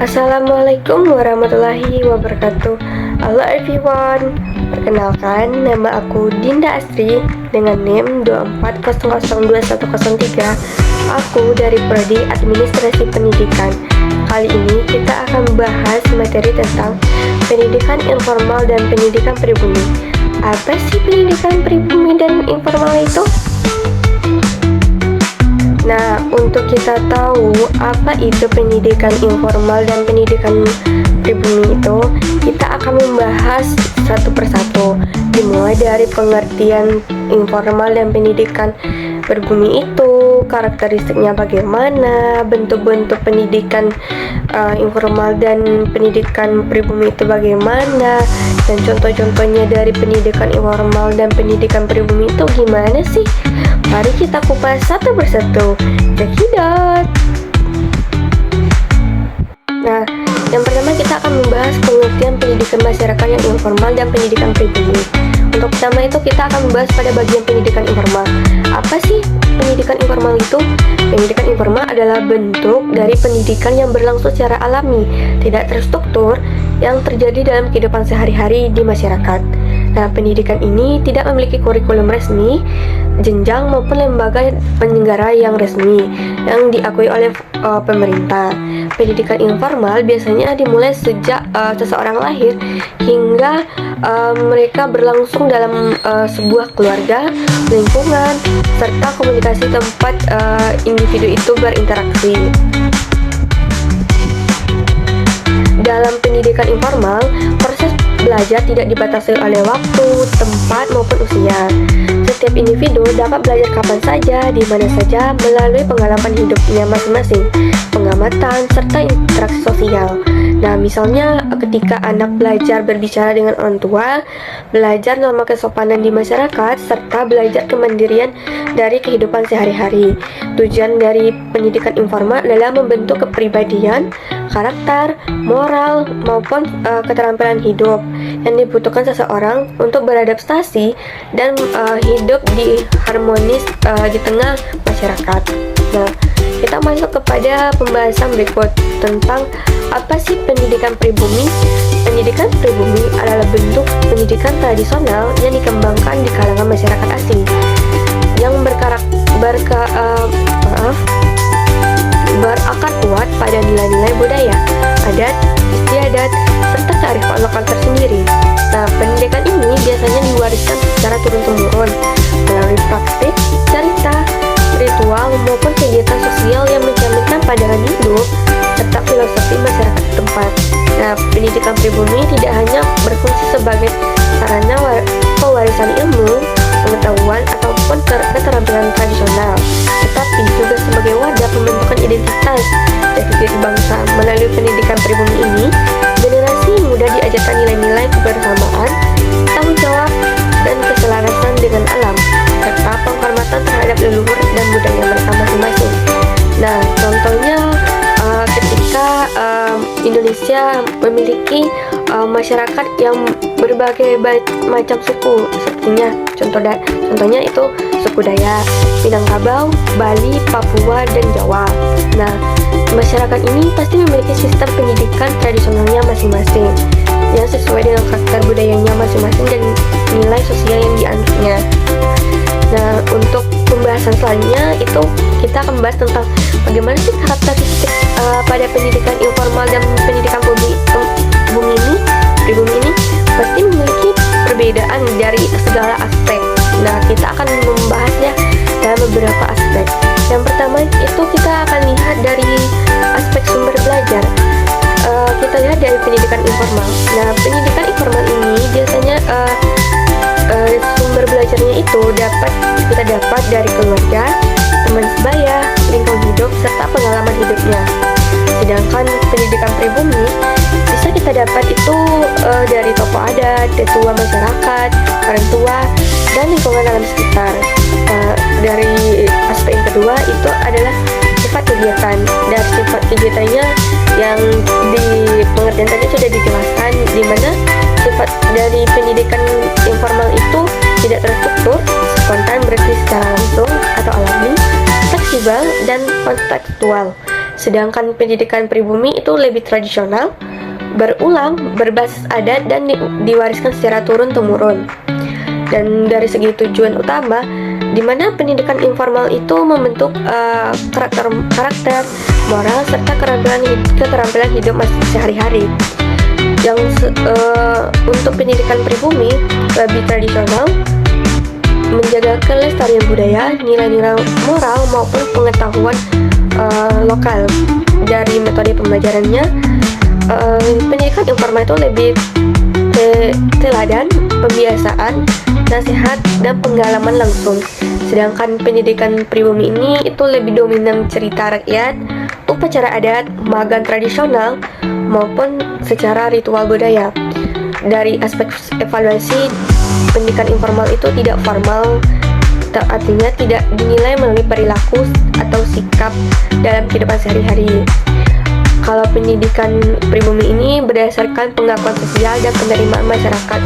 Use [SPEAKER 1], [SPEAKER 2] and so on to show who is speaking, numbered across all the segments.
[SPEAKER 1] Assalamualaikum warahmatullahi wabarakatuh. Halo everyone. Perkenalkan, nama aku Dinda Astri dengan NIM 240021103. Aku dari Prodi Administrasi Pendidikan. Kali ini kita akan membahas materi tentang pendidikan informal dan pendidikan pribumi. Apa sih pendidikan pribumi dan informal itu? Nah, untuk kita tahu apa itu pendidikan informal dan pendidikan pribumi itu, kita akan membahas satu persatu, dimulai dari pengertian informal dan pendidikan pribumi itu, karakteristiknya bagaimana, bentuk-bentuk pendidikan informal dan pendidikan pribumi itu bagaimana, dan contoh-contohnya dari pendidikan informal dan pendidikan pribumi itu gimana sih? Mari kita kupas satu persatu. Cekidot. Nah, yang pertama kita akan membahas pengertian pendidikan masyarakat yang informal dan pendidikan pribumi. Untuk pertama itu kita akan membahas pada bagian pendidikan informal. Apa sih pendidikan informal itu? Pendidikan informal adalah bentuk dari pendidikan yang berlangsung secara alami, tidak terstruktur, yang terjadi dalam kehidupan sehari-hari di masyarakat. Nah, pendidikan ini tidak memiliki kurikulum resmi, jenjang maupun lembaga penyelenggara yang resmi yang diakui oleh pemerintah. Pendidikan informal biasanya dimulai sejak seseorang lahir hingga mereka berlangsung dalam sebuah keluarga, lingkungan, serta komunikasi tempat individu itu berinteraksi. Dalam pendidikan informal, proses belajar tidak dibatasi oleh waktu, tempat, maupun usia. Setiap individu dapat belajar kapan saja, di mana saja, melalui pengalaman hidupnya masing-masing, pengamatan, serta interaksi sosial. Nah, misalnya ketika anak belajar berbicara dengan orang tua, belajar norma kesopanan di masyarakat, serta belajar kemandirian dari kehidupan sehari-hari. Tujuan dari pendidikan informal adalah membentuk kepribadian, karakter, moral, maupun keterampilan hidup yang dibutuhkan seseorang untuk beradaptasi dan hidup di harmonis di tengah masyarakat. Nah, kita masuk kepada pembahasan berikut tentang apa sih pendidikan pribumi. Pendidikan pribumi adalah bentuk pendidikan tradisional yang dikembangkan di kalangan masyarakat asing yang berakar kuat pada nilai-nilai budaya, adat, istiadat, serta kearifan lokal tersendiri. Nah, pendidikan ini biasanya diwariskan secara turun-temurun melalui praktik, cerita, ritual, maupun kegiatan sosial yang mencerminkan pandangan hidup serta filosofi masyarakat setempat. Nah, pendidikan pribumi tidak hanya berfungsi sebagai sarana pewarisan ilmu, pengetahuan, ataupun keterampilan tradisional, tetapi juga sebagai wadah pembentukan identitas dan diri bangsa. Melalui pendidikan pribumi ini, generasi muda diajarkan nilai-nilai kebersamaan, tanggung jawab, dan keselarasan dengan alam, serta penghormatan terhadap leluhur dan budaya mereka masing-masing. Nah, contohnya ketika Indonesia memiliki masyarakat yang berbagai macam suku, contohnya itu suku Dayak, Minangkabau, Bali, Papua, dan Jawa. Nah, masyarakat ini pasti memiliki sistem pendidikan tradisionalnya masing-masing yang sesuai dengan karakter budayanya masing-masing dan nilai sosial yang dianutnya. Nah, untuk pembahasan selanjutnya itu kita akan membahas tentang bagaimana sih karakteristik pada pendidikan informal dan pendidikan pribumi ini pasti memiliki perbedaan dari segala aspek. Nah, kita akan membahasnya dalam beberapa aspek. Yang pertama itu kita akan lihat dari aspek sumber belajar. Kita lihat dari pendidikan informal. Nah, pendidikan informal ini biasanya sumber belajarnya itu kita dapat dari keluarga, teman sebaya, lingkungan hidup, serta pengalaman hidupnya. Sedangkan pendidikan pribumi bisa kita dapat itu dari tokoh adat, tetua masyarakat, orang tua, dan lingkungan alam sekitar. Dari aspek yang kedua itu adalah sifat kegiatan. Dari sifat kegiatannya yang di pengertian tadi sudah dijelaskan, di mana sifat dari pendidikan informal itu tidak terstruktur, spontan, berarti secara langsung atau alami, fleksibel, dan kontekstual. Sedangkan pendidikan pribumi itu lebih tradisional, berulang, berbasis adat, dan diwariskan secara turun-temurun. Dan dari segi tujuan utama, di mana pendidikan informal itu membentuk karakter, moral, serta keterampilan hidup sehari-hari. Untuk pendidikan pribumi lebih tradisional, menjaga kelestarian budaya, nilai-nilai moral maupun pengetahuan lokal. Dari metode pembelajarannya, pendidikan informal itu lebih teladan, pembiasaan, nasihat, dan pengalaman langsung. Sedangkan pendidikan pribumi ini itu lebih dominan cerita rakyat, upacara adat, magang tradisional, maupun secara ritual budaya. Dari aspek evaluasi, pendidikan informal itu tidak formal, artinya tidak dinilai melalui perilaku atau sikap dalam kehidupan sehari-hari. Kalau pendidikan pribumi ini berdasarkan pengakuan sosial dan penerimaan masyarakat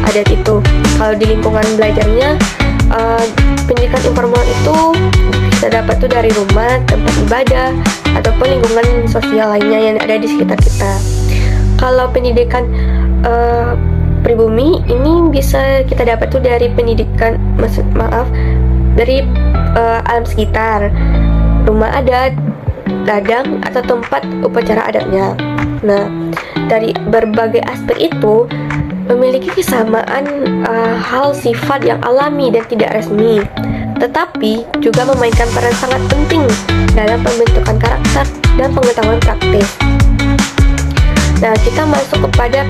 [SPEAKER 1] adat itu. Kalau di lingkungan belajarnya, pendidikan informal itu bisa dapat tuh dari rumah, tempat ibadah, ataupun lingkungan sosial lainnya yang ada di sekitar kita. Kalau pendidikan pribumi ini bisa kita dapat tuh dari pendidikan, dari alam sekitar, rumah adat, ladang, atau tempat upacara adatnya. Nah, dari berbagai aspek itu memiliki kesamaan hal sifat yang alami dan tidak resmi, tetapi juga memainkan peran sangat penting dalam pembentukan karakter dan pengetahuan praktis. Nah, kita masuk kepada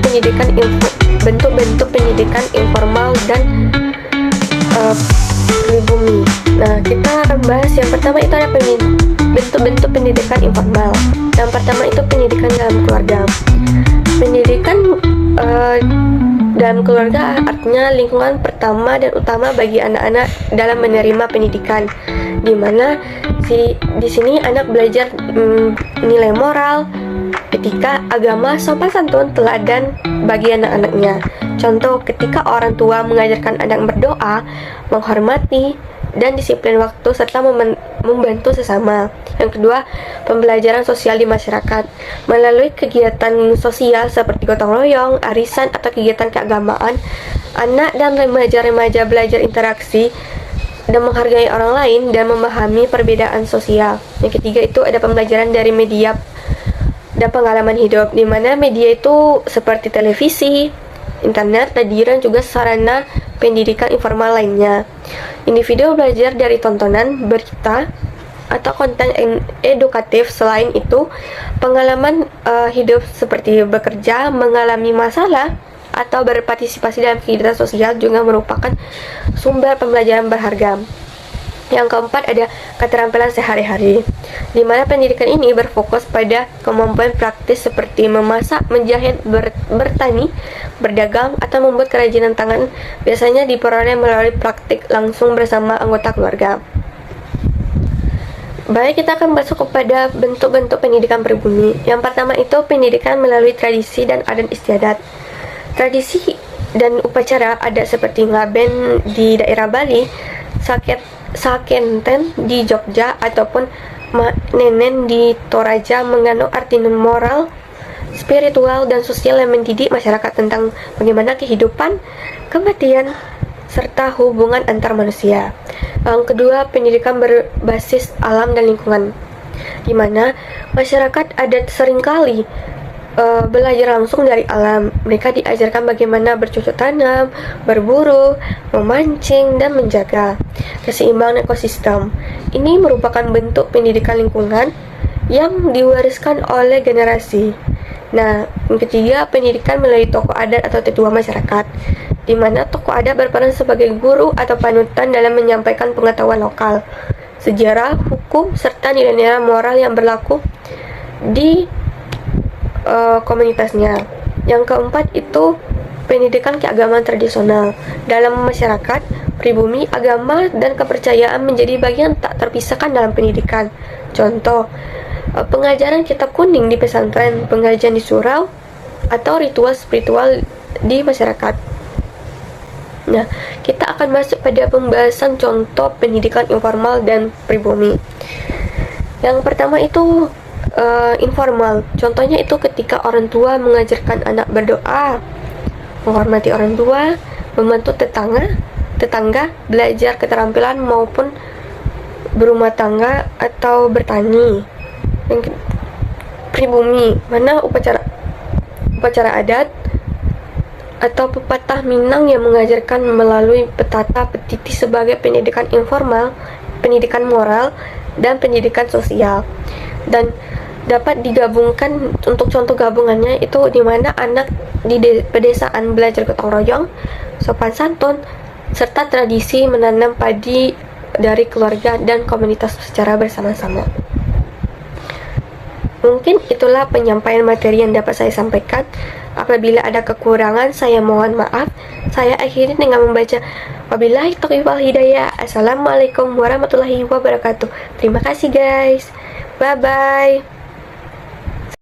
[SPEAKER 1] bentuk-bentuk pendidikan informal dan pribumi. Nah, kita akan bahas yang pertama itu ada bentuk-bentuk pendidikan informal. Yang pertama itu pendidikan dalam keluarga. Pendidikan dalam keluarga artinya lingkungan pertama dan utama bagi anak-anak dalam menerima pendidikan, di mana di sini anak belajar nilai moral, etika, agama, sopan santun, teladan bagi anak-anaknya. Contoh, ketika orang tua mengajarkan anak berdoa, menghormati, dan disiplin waktu serta membantu sesama. Yang kedua, pembelajaran sosial di masyarakat melalui kegiatan sosial seperti gotong royong, arisan, atau kegiatan keagamaan. Anak dan remaja-remaja belajar interaksi dan menghargai orang lain dan memahami perbedaan sosial. Yang ketiga itu ada pembelajaran dari media dan pengalaman hidup, di mana media itu seperti televisi, internet, radio, dan juga sarana pendidikan informal lainnya. Individu belajar dari tontonan, berita, atau konten edukatif. Selain itu, pengalaman hidup seperti bekerja, mengalami masalah, atau berpartisipasi dalam kegiatan sosial juga merupakan sumber pembelajaran berharga. Yang keempat ada keterampilan sehari-hari, di mana pendidikan ini berfokus pada kemampuan praktis seperti memasak, menjahit, bertani, berdagang, atau membuat kerajinan tangan. Biasanya diperoleh melalui praktik langsung bersama anggota keluarga. Baik, kita akan masuk kepada bentuk-bentuk pendidikan pribumi. Yang pertama itu pendidikan melalui tradisi dan adat istiadat. Tradisi dan upacara adat seperti ngaben di daerah Bali, sakenten di Jogja, ataupun nenen di Toraja mengandung arti moral, spiritual, dan sosial yang mendidik masyarakat tentang bagaimana kehidupan, kematian, serta hubungan antar manusia. Yang kedua, pendidikan berbasis alam dan lingkungan, di mana masyarakat adat seringkali belajar langsung dari alam. Mereka diajarkan bagaimana bercocok tanam, berburu, memancing, dan menjaga keseimbangan ekosistem. Ini merupakan bentuk pendidikan lingkungan yang diwariskan oleh generasi. Nah, yang ketiga, pendidikan melalui tokoh adat atau tetua masyarakat, di mana tokoh adat berperan sebagai guru atau panutan dalam menyampaikan pengetahuan lokal, sejarah, hukum, serta nilai-nilai moral yang berlaku di komunitasnya. Yang keempat itu pendidikan keagamaan tradisional. Dalam masyarakat pribumi, agama dan kepercayaan menjadi bagian tak terpisahkan dalam pendidikan. Contoh, pengajaran kitab kuning di pesantren, pengajian di surau, atau ritual spiritual di masyarakat. Nah, kita akan masuk pada pembahasan contoh pendidikan informal dan pribumi. Yang pertama itu informal. Contohnya itu ketika orang tua mengajarkan anak berdoa, menghormati orang tua, membantu tetangga, belajar keterampilan maupun berumah tangga atau bertani. Yang pribumi, mana upacara adat atau pepatah Minang yang mengajarkan melalui petata petiti sebagai pendidikan informal, pendidikan moral, dan pendidikan sosial. Dan dapat digabungkan untuk contoh gabungannya itu di mana anak di pedesaan belajar gotong royong, sopan santun, serta tradisi menanam padi dari keluarga dan komunitas secara bersama-sama. Mungkin itulah penyampaian materi yang dapat saya sampaikan. Apabila ada kekurangan, saya mohon maaf. Saya akhiri dengan membaca wabillahi taufiq wal hidayah. Assalamualaikum warahmatullahi wabarakatuh. Terima kasih guys. Bye bye.